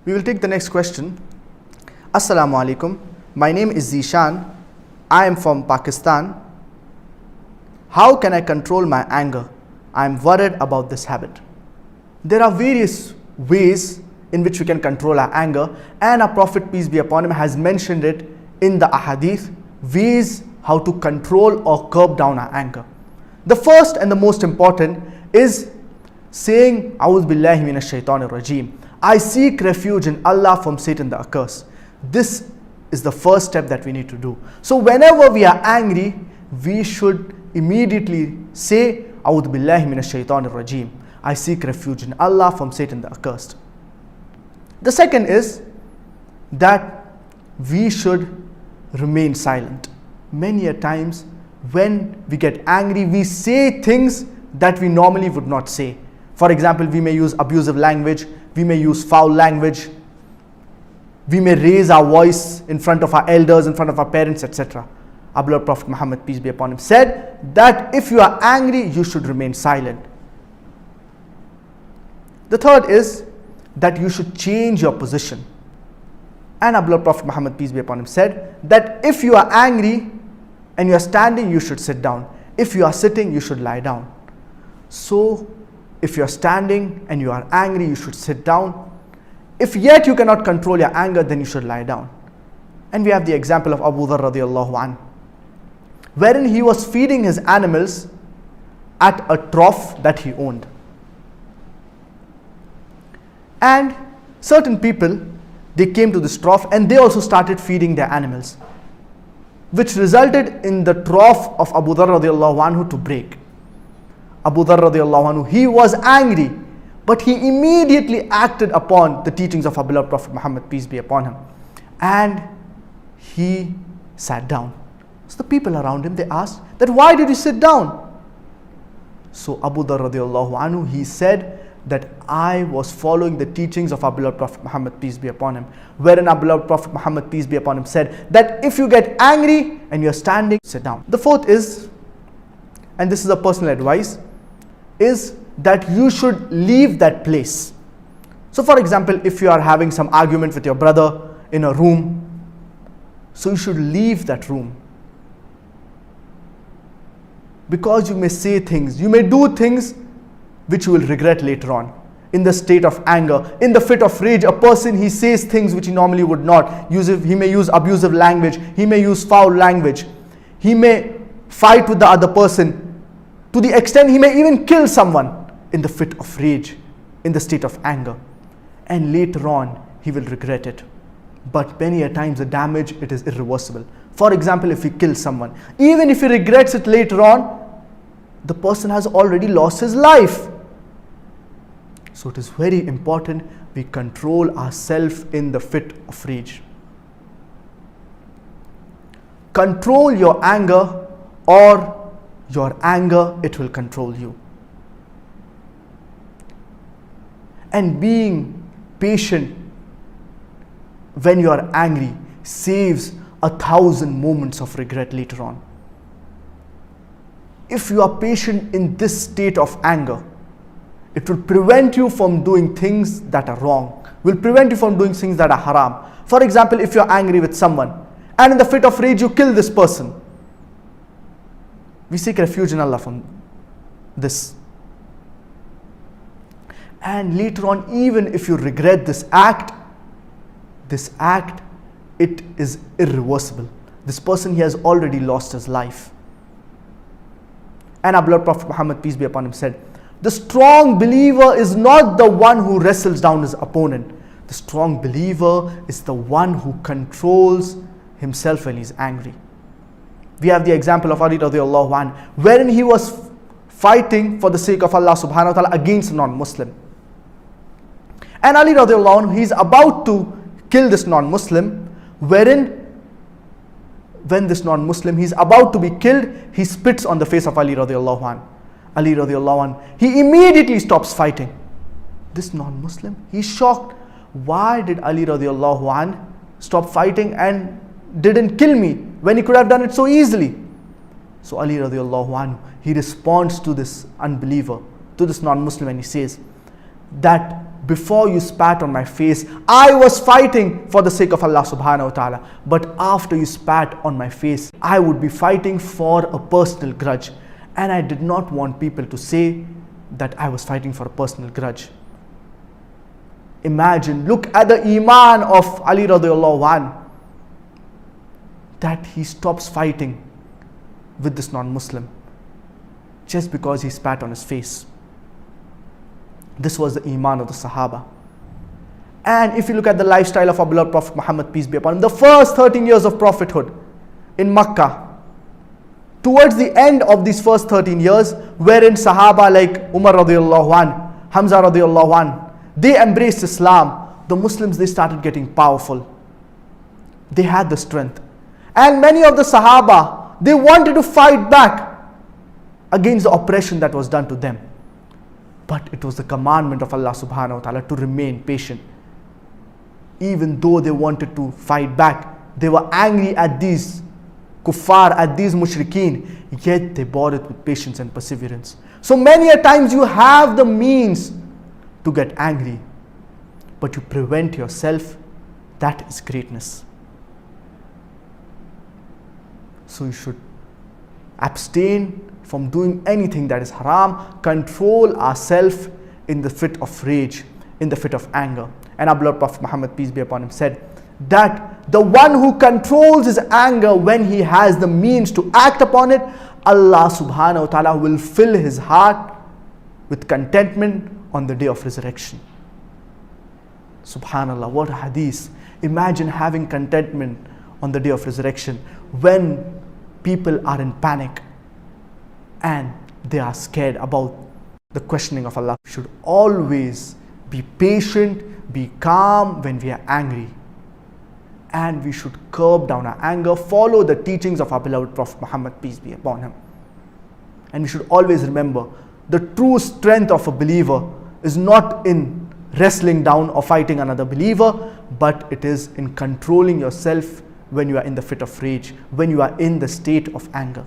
We will take the next question. Assalamu alaikum. My name is Zishan. I am from Pakistan. How can I control my anger? I am worried about this habit. There are various ways in which we can control our anger, and our Prophet, peace be upon him, has mentioned it in the ahadith, ways how to control or curb down our anger. The first and the most important is saying, A'udhu billahi minash shaitanir rajeem. I seek refuge in Allah from Satan the accursed. This is the first step that we need to do. So whenever we are angry, we should immediately say, A'udhu billahi minash shaitanir rajeem. I seek refuge in Allah from Satan the accursed. The second is that we should remain silent. Many a times when we get angry, we say things that we normally would not say. For example, we may use abusive language, we may use foul language, we may raise our voice in front of our elders, in front of our parents, etc. Our beloved Prophet Muhammad, peace be upon him, said that if you are angry, you should remain silent. The third is that you should change your position. And our beloved Prophet Muhammad, peace be upon him, said that if you are angry and you are standing, you should sit down. If you are sitting, you should lie down. So, if you are standing and you are angry, you should sit down. If yet you cannot control your anger, then you should lie down. And we have the example of Abu Dharr radiallahu anhu, wherein he was feeding his animals at a trough that he owned. And certain people, they came to this trough and they also started feeding their animals, which resulted in the trough of Abu Dharr radiallahu anhu to break. Abu Dharr radiallahu anhu, he was angry, but he immediately acted upon the teachings of our beloved Prophet Muhammad, peace be upon him, and he sat down. So the people around him, they asked that, why did you sit down? So Abu Dharr radiallahu anhu, he said that I was following the teachings of our beloved Prophet Muhammad, peace be upon him, wherein our beloved Prophet Muhammad, peace be upon him, said that if you get angry and you're standing, sit down. The fourth is, and this is a personal advice, is that you should leave that place. So for example, if you are having some argument with your brother in a room, so you should leave that room. Because you may say things, you may do things which you will regret later on. In the state of anger, in the fit of rage, a person, he says things which he normally would not use. He may use abusive language, he may use foul language, he may fight with the other person, to the extent he may even kill someone in the fit of rage, in the state of anger. And later on, he will regret it. But many a times the damage, it is irreversible. For example, if he kills someone, even if he regrets it later on, the person has already lost his life. So it is very important we control ourselves in the fit of rage. Control your anger, or your anger, it will control you. And being patient when you are angry saves 1,000 moments of regret later on. If you are patient in this state of anger, it will prevent you from doing things that are wrong, will prevent you from doing things that are haram. For example, if you are angry with someone and in the fit of rage you kill this person, we seek refuge in Allah from this. And later on, even if you regret this act, it is irreversible. This person, he has already lost his life. And our beloved Prophet Muhammad, peace be upon him, said, the strong believer is not the one who wrestles down his opponent. The strong believer is the one who controls himself when he's angry. We have the example of Ali radiallahu anhu, wherein he was fighting for the sake of Allah subhanahu wa ta'ala against a non-Muslim. And Ali radiallahu anhu, he's about to kill this non-Muslim, when this non-Muslim, he's about to be killed, he spits on the face of Ali radiallahu anhu. Ali radiallahu anhu, he immediately stops fighting. This non-Muslim, he's shocked. Why did Ali radiallahu anhu stop fighting and didn't kill me when he could have done it so easily? So Ali radiallahu anhu, he responds to this unbeliever, to this non-Muslim, and he says that before you spat on my face, I was fighting for the sake of Allah subhanahu wa ta'ala. But after you spat on my face, I would be fighting for a personal grudge. And I did not want people to say that I was fighting for a personal grudge. Imagine, look at the iman of Ali radiallahu anhu, that he stops fighting with this non-Muslim just because he spat on his face. This was the iman of the Sahaba. And if you look at the lifestyle of our beloved Prophet Muhammad, peace be upon him, the first 13 years of prophethood in Makkah, towards the end of these first 13 years, wherein Sahaba like Umar radiallahu anhu, Hamza radiallahu anhu, they embraced Islam, the Muslims, they started getting powerful. They had the strength. And many of the Sahaba, they wanted to fight back against the oppression that was done to them. But it was the commandment of Allah subhanahu wa ta'ala to remain patient. Even though they wanted to fight back, they were angry at these kuffar, at these mushrikeen, yet they bore it with patience and perseverance. So many a times you have the means to get angry, but you prevent yourself. That is greatness. So you should abstain from doing anything that is haram, control ourselves in the fit of rage, in the fit of anger. And our beloved Prophet Muhammad, peace be upon him, said that the one who controls his anger when he has the means to act upon it, Allah subhanahu wa ta'ala will fill his heart with contentment on the day of resurrection. Subhanallah, what a hadith. Imagine having contentment on the day of resurrection when people are in panic and they are scared about the questioning of Allah. We should always be patient, be calm when we are angry. And we should curb down our anger, follow the teachings of our beloved Prophet Muhammad, peace be upon him. And we should always remember, the true strength of a believer is not in wrestling down or fighting another believer, but it is in controlling yourself when you are in the fit of rage, when you are in the state of anger.